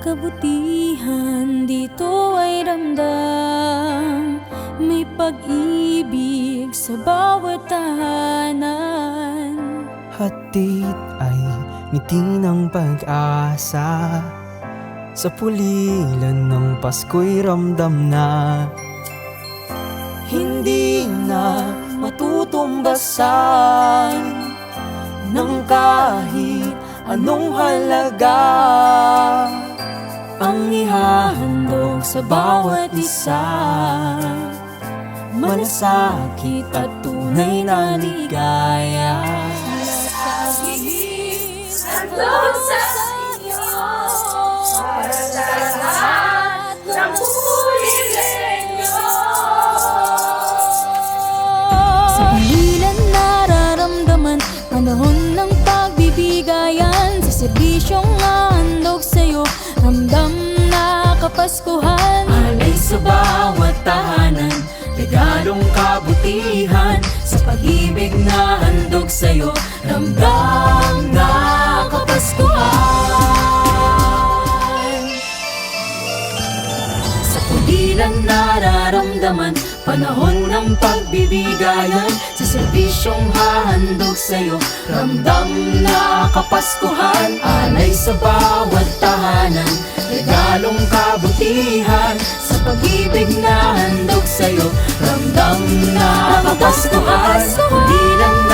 Kabutihan dito ay ramdam, may pag-ibig sa bawat tahanan. Hatid ay ngiti ng pag-asa, sa pulilan ng Pasko'y ramdam na. Hindi na matutumbasan ng kahit anong halaga ang ihahandog sa bawat isa, malasakit at tunay na ligaya. Handog sa inyo para sa lahat ng pulilenyo. Sa pulilan nararamdaman, panahon ng pagbibigayan. Sa serbisyong handog sa'yo, ramdam na kapaskuhan. Alay sa bawat tahanan, regalong kabutihan. Sa pag-ibig na handog sa'yo, ramdam na kapaskuhan. Sa pulilan nararamdaman, panahon ng pagbibigayan. Sa serbisyong hahandog sa'yo, ramdam na kapaskuhan. Alay sa bawat tahanan, regalong kabutihan. Sa pag-ibig na handog sa'yo, ramdam na kapaskuhan. Pulilan